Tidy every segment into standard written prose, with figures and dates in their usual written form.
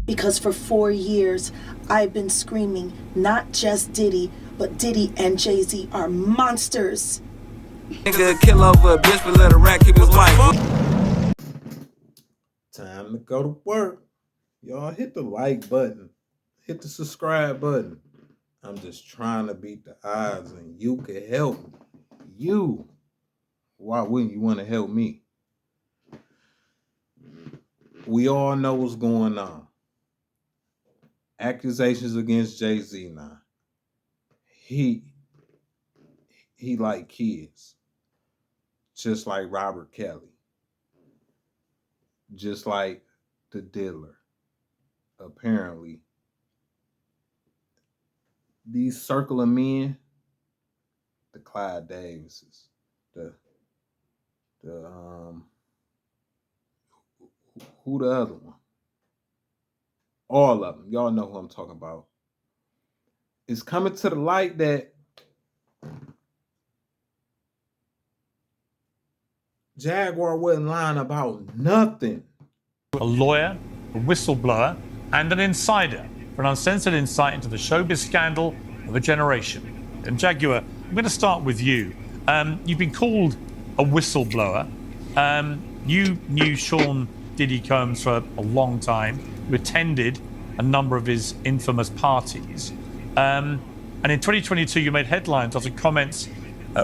Because for 4 years, I've been screaming, not just Diddy, but Diddy and Jay-Z are monsters. Nigga kill over a bitch, but let a rat keep his wife. Time to go to work. Y'all hit the like button. Hit the subscribe button. I'm just trying to beat the odds and you can help me. You. Why wouldn't you want to help me? We all know what's going on. Accusations against Jay-Z now. He like kids. Just like Robert Kelly. Just like the dealer. Apparently. These circle of men, the Clyde Davises, who the other one? All of them. Y'all know who I'm talking about. It's coming to the light that Jaguar wasn't lying about nothing. A lawyer, a whistleblower, and an insider for an uncensored insight into the showbiz scandal of a generation. And Jaguar, I'm going to start with you. You've been called a whistleblower. You knew Sean Diddy Combs for a long time. You attended a number of his infamous parties. And in 2022, you made headlines after comments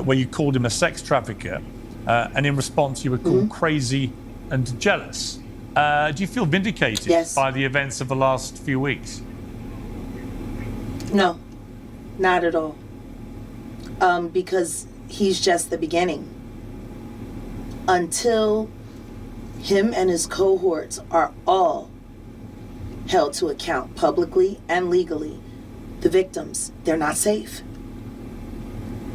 where you called him a sex trafficker. And in response, you were called crazy and jealous. Do you feel vindicated by the events of the last few weeks? No, not at all. Because he's just the beginning. Until him and his cohorts are all held to account publicly and legally, the victims, they're not safe.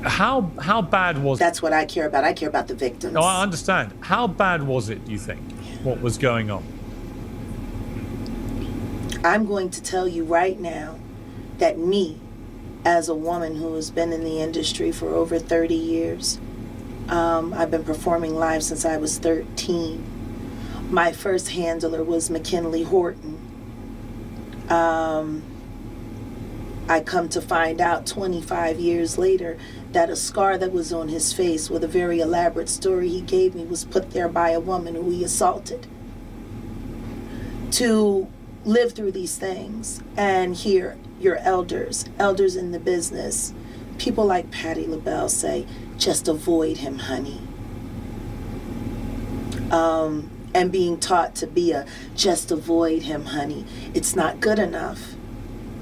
How bad was it? That's what I care about. I care about the victims. No, I understand. How bad was it, do you think, what was going on? I'm going to tell you right now that me, as a woman who has been in the industry for over 30 years, I've been performing live since I was 13. My first handler was McKinley Horton. I come to find out 25 years later that a scar that was on his face with a very elaborate story he gave me was put there by a woman who he assaulted. To live through these things and hear your elders in the business, people like Patti LaBelle say, just avoid him, honey. And being taught to be a just avoid him, honey. It's not good enough.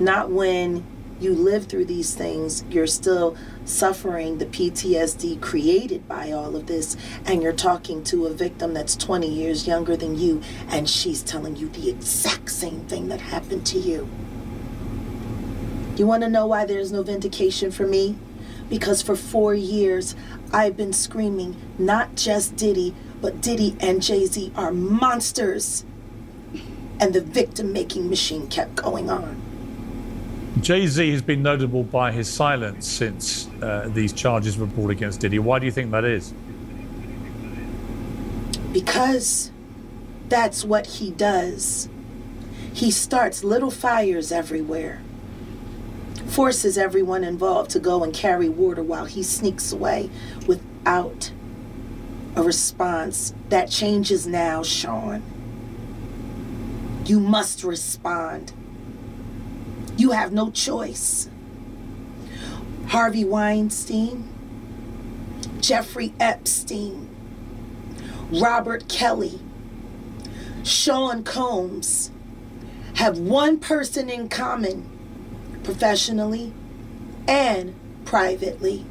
Not when you live through these things, you're still suffering the PTSD created by all of this, and you're talking to a victim that's 20 years younger than you, and she's telling you the exact same thing that happened to you. You want to know why there's no vindication for me? Because for 4 years, I've been screaming, not just Diddy, but Diddy and Jay-Z are monsters. And the victim-making machine kept going on. Jay-Z has been notable by his silence since these charges were brought against Diddy. Why do you think that is? Because that's what he does. He starts little fires everywhere. Forces everyone involved to go and carry water while he sneaks away without a response. That changes now, Sean. You must respond. You have no choice. Harvey Weinstein, Jeffrey Epstein, Robert Kelly, Sean Combs have one person in common, professionally and privately.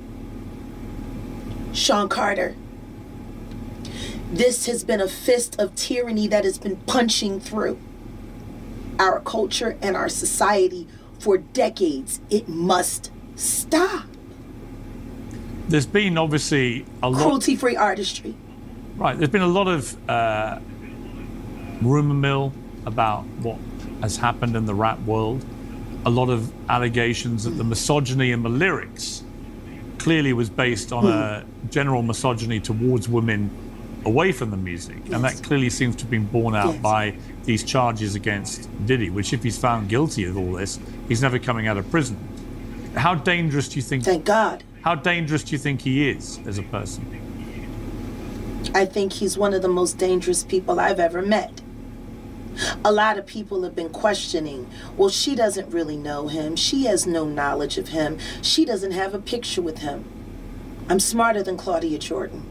Sean Carter. This has been a fist of tyranny that has been punching through our culture and our society for decades. It must stop. There's been obviously a lot... Cruelty-free artistry. Right, there's been a lot of rumor mill about what has happened in the rap world. A lot of allegations that the misogyny in the lyrics clearly was based on a general misogyny towards women away from the music. And Yes. that clearly seems to have been borne out Yes. by these charges against Diddy, which if he's found guilty of all this, he's never coming out of prison. How dangerous do you think? Thank God. How dangerous do you think he is as a person? I think he's one of the most dangerous people I've ever met. A lot of people have been questioning, well, she doesn't really know him. She has no knowledge of him. She doesn't have a picture with him. I'm smarter than Claudia Jordan.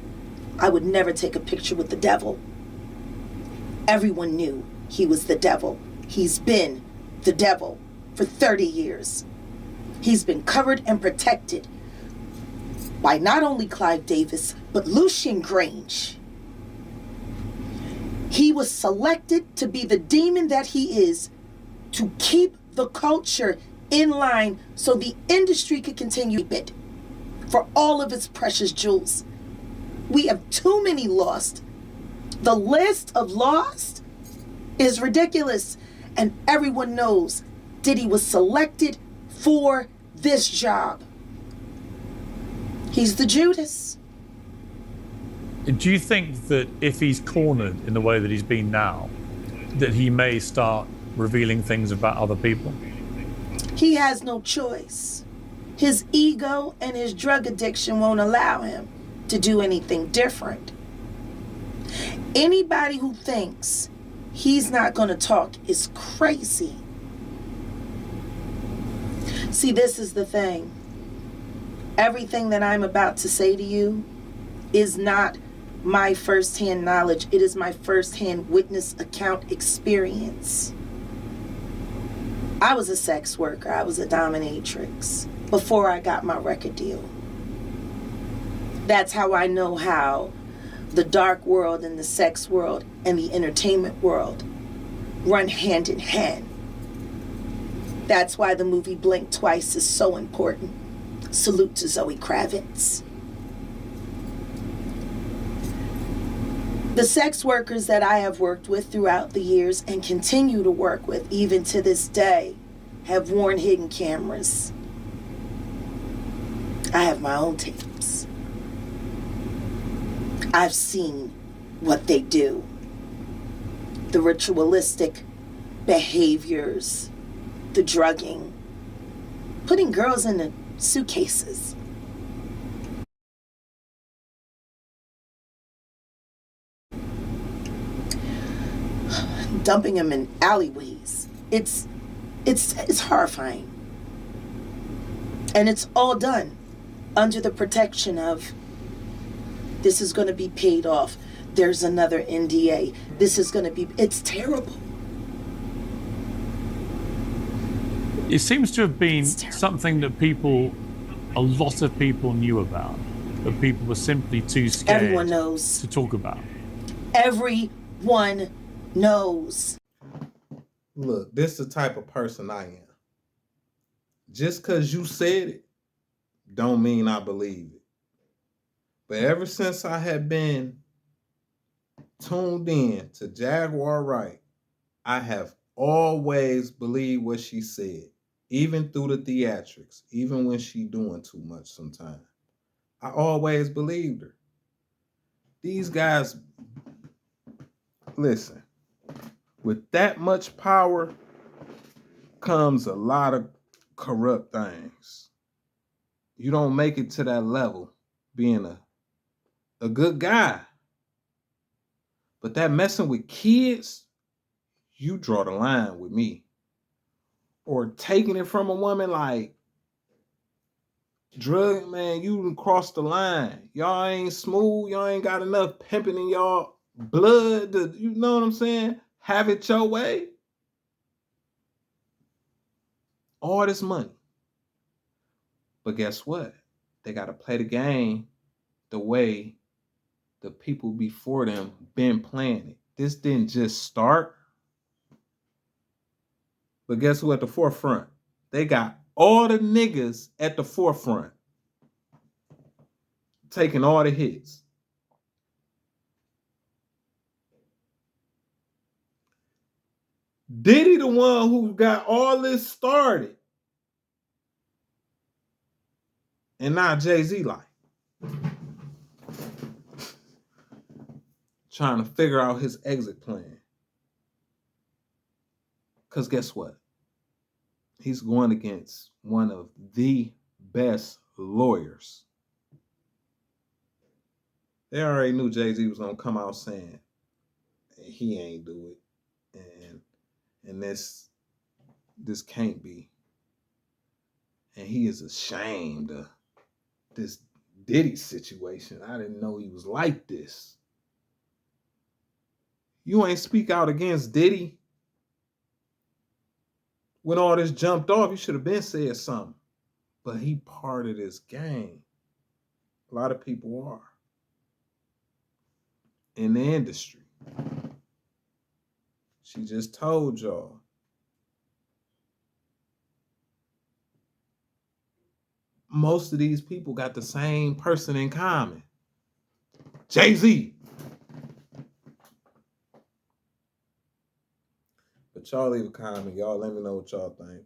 I would never take a picture with the devil. Everyone knew he was the devil. He's been the devil for 30 years. He's been covered and protected by not only Clive Davis, but Lucian Grange. He was selected to be the demon that he is, to keep the culture in line so the industry could continue to bid for all of its precious jewels. We have too many lost. The list of lost is ridiculous, and everyone knows Diddy was selected for this job. He's the Judas. Do you think that if he's cornered in the way that he's been now, that he may start revealing things about other people? He has no choice. His ego and his drug addiction won't allow him to do anything different. Anybody who thinks he's not going to talk is crazy. See, this is the thing. Everything that I'm about to say to you is not my firsthand knowledge. It is my firsthand witness account experience. I was a sex worker. I was a dominatrix before I got my record deal. That's how I know how the dark world and the sex world and the entertainment world run hand in hand. That's why the movie Blink Twice is so important. Salute to Zoe Kravitz. The sex workers that I have worked with throughout the years and continue to work with even to this day have worn hidden cameras. I have my own tapes. I've seen what they do. The ritualistic behaviors, the drugging, putting girls in the suitcases. Dumping them in alleyways. It's horrifying. And it's all done under the protection of this is going to be paid off. There's another NDA. This is going to be, it's terrible. It seems to have been It's terrible. something that a lot of people knew about, but people were simply too scared Everyone knows. to talk about. Everyone knows. Look, this is the type of person I am. Just because you said it, don't mean I believe it. But ever since I had been tuned in to Jaguar Wright, I have always believed what she said, even through the theatrics, even when she doing too much sometimes. I always believed her. These guys, listen, with that much power comes a lot of corrupt things. You don't make it to that level being a good guy. But that messing with kids, you draw the line with me. Or taking it from a woman like drug, man, you done crossed the line. Y'all ain't smooth. Y'all ain't got enough pimping in y'all blood to, you know what I'm saying? Have it your way. All this money. But guess what? They got to play the game the way the people before them been playing it. This didn't just start. But guess who at the forefront? They got all the niggas at the forefront taking all the hits. Diddy the one who got all this started. And now Jay-Z like. trying to figure out his exit plan. Because guess what? He's going against one of the best lawyers. They already knew Jay-Z was going to come out saying he ain't do it. And this can't be. And he is ashamed of this Diddy situation. I didn't know he was like this. You ain't speak out against Diddy. When all this jumped off, you should have been said something. But he part of this gang. A lot of people are. In the industry. She just told y'all. Most of these people got the same person in common. Jay-Z. But y'all leave a comment. Y'all let me know what y'all think.